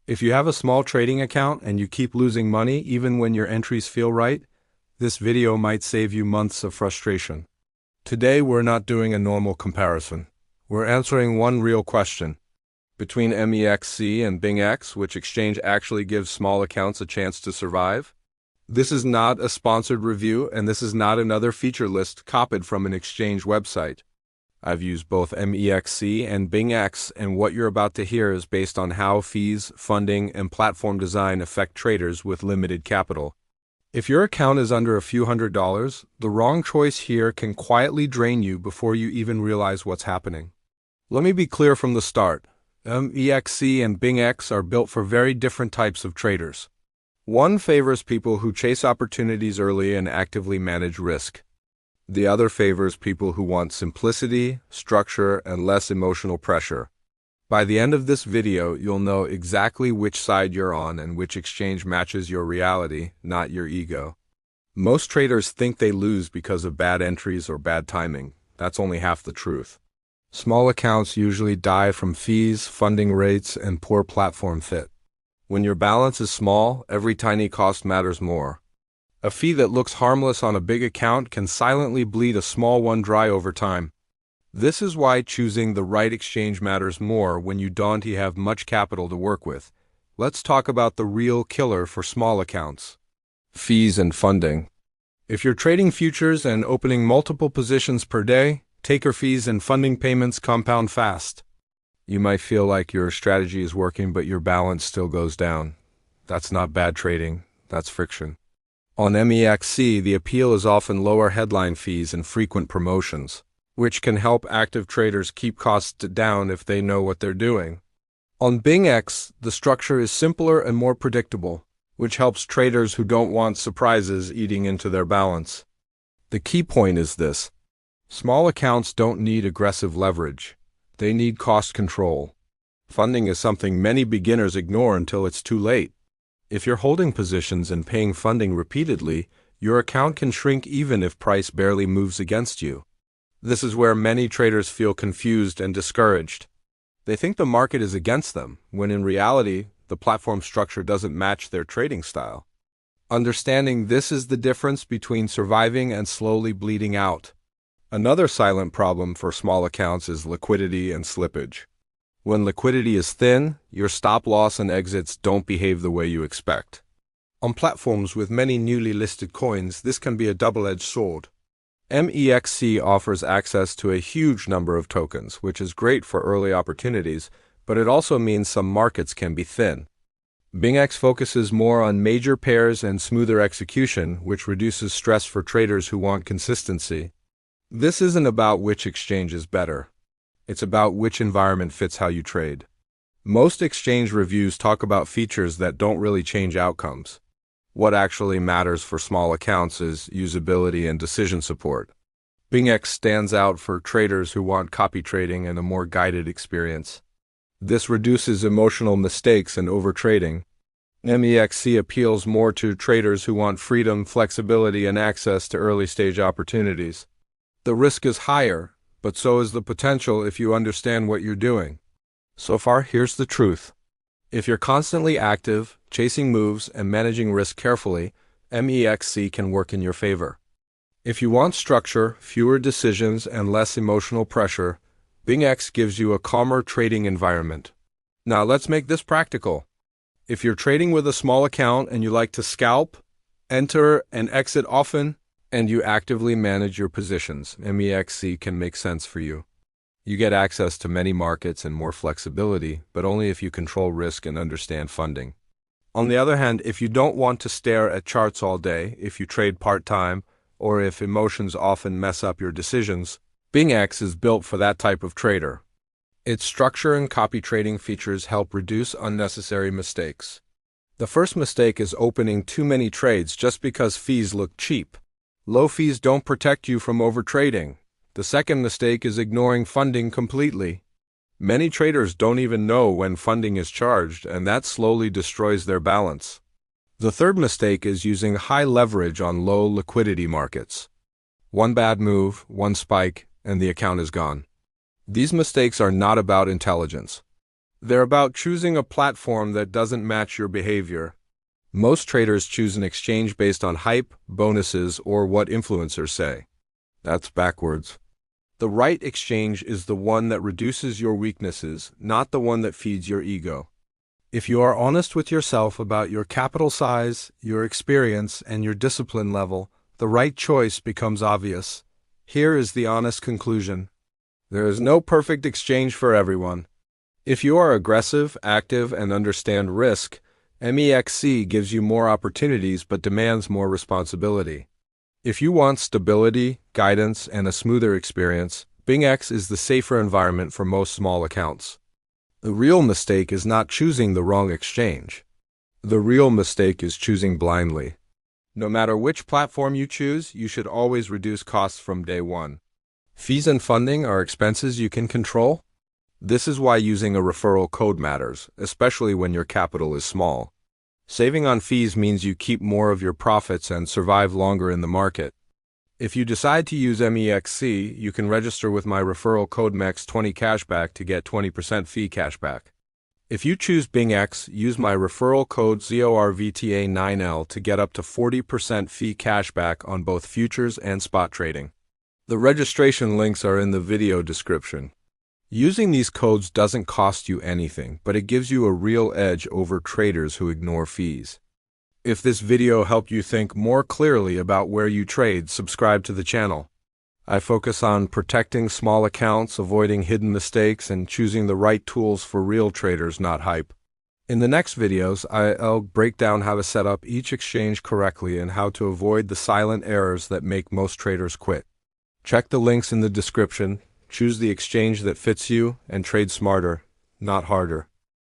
If you have a small trading account and you keep losing money even when your entries feel right, this video might save you months of frustration. Today we're not doing a normal comparison. We're answering one real question. Between MEXC and BingX, which exchange actually gives small accounts a chance to survive? This is not a sponsored review, and this is not another feature list copied from an exchange website. I've used both MEXC and BingX, and what you're about to hear is based on how fees, funding, and platform design affect traders with limited capital. If your account is under a few $100s, the wrong choice here can quietly drain you before you even realize what's happening. Let me be clear from the start. MEXC and BingX are built for very different types of traders. One favors people who chase opportunities early and actively manage risk. The other favors people who want simplicity, structure, and less emotional pressure. By the end of this video, you'll know exactly which side you're on and which exchange matches your reality, not your ego. Most traders think they lose because of bad entries or bad timing. That's only half the truth. Small accounts usually die from fees, funding rates, and poor platform fit. When your balance is small, every tiny cost matters more. A fee that looks harmless on a big account can silently bleed a small one dry over time. This is why choosing the right exchange matters more when you don't have much capital to work with. Let's talk about the real killer for small accounts. Fees and funding. If you're trading futures and opening multiple positions per day, taker fees and funding payments compound fast. You might feel like your strategy is working, but your balance still goes down. That's not bad trading, that's friction. On MEXC, the appeal is often lower headline fees and frequent promotions, which can help active traders keep costs down if they know what they're doing. On BingX, the structure is simpler and more predictable, which helps traders who don't want surprises eating into their balance. The key point is this. Small accounts don't need aggressive leverage. They need cost control. Funding is something many beginners ignore until it's too late. If you're holding positions and paying funding repeatedly, your account can shrink even if price barely moves against you. This is where many traders feel confused and discouraged. They think the market is against them, when in reality, the platform structure doesn't match their trading style. Understanding this is the difference between surviving and slowly bleeding out. Another silent problem for small accounts is liquidity and slippage. When liquidity is thin, your stop loss and exits don't behave the way you expect. On platforms with many newly listed coins, this can be a double-edged sword. MEXC offers access to a huge number of tokens, which is great for early opportunities, but it also means some markets can be thin. BingX focuses more on major pairs and smoother execution, which reduces stress for traders who want consistency. This isn't about which exchange is better. It's about which environment fits how you trade. Most exchange reviews talk about features that don't really change outcomes. What actually matters for small accounts is usability and decision support. BingX stands out for traders who want copy trading and a more guided experience. This reduces emotional mistakes and overtrading. MEXC appeals more to traders who want freedom, flexibility, and access to early-stage opportunities. The risk is higher, but so is the potential if you understand what you're doing. So far, here's the truth. If you're constantly active, chasing moves, and managing risk carefully, MEXC can work in your favor. If you want structure, fewer decisions, and less emotional pressure, BingX gives you a calmer trading environment. Now let's make this practical. If you're trading with a small account and you like to scalp, enter, and exit often, and you actively manage your positions, MEXC can make sense for you. You get access to many markets and more flexibility, but only if you control risk and understand funding. On the other hand, if you don't want to stare at charts all day, if you trade part-time, or if emotions often mess up your decisions, BingX is built for that type of trader. Its structure and copy trading features help reduce unnecessary mistakes. The first mistake is opening too many trades just because fees look cheap. Low fees don't protect you from overtrading. The second mistake is ignoring funding completely. Many traders don't even know when funding is charged, and that slowly destroys their balance. The third mistake is using high leverage on low liquidity markets. One bad move, one spike, and the account is gone. These mistakes are not about intelligence. They're about choosing a platform that doesn't match your behavior. Most traders choose an exchange based on hype, bonuses, or what influencers say. That's backwards. The right exchange is the one that reduces your weaknesses, not the one that feeds your ego. If you are honest with yourself about your capital size, your experience, and your discipline level, the right choice becomes obvious. Here is the honest conclusion. There is no perfect exchange for everyone. If you are aggressive, active, and understand risk, MEXC gives you more opportunities but demands more responsibility. If you want stability, guidance, and a smoother experience, BingX is the safer environment for most small accounts. The real mistake is not choosing the wrong exchange. The real mistake is choosing blindly. No matter which platform you choose, you should always reduce costs from day one. Fees and funding are expenses you can control. This is why using a referral code matters, especially when your capital is small. Saving on fees means you keep more of your profits and survive longer in the market. If you decide to use MEXC, you can register with my referral code MEXC20 Cashback to get 20% fee cashback. If you choose BingX, use my referral code ZORVTA9L to get up to 40% fee cashback on both futures and spot trading. The registration links are in the video description. Using these codes doesn't cost you anything, but it gives you a real edge over traders who ignore fees. If this video helped you think more clearly about where you trade, subscribe to the channel. I focus on protecting small accounts, avoiding hidden mistakes, and choosing the right tools for real traders, not hype. In the next videos, I'll break down how to set up each exchange correctly and how to avoid the silent errors that make most traders quit. Check the links in the description. Choose the exchange that fits you and trade smarter, not harder.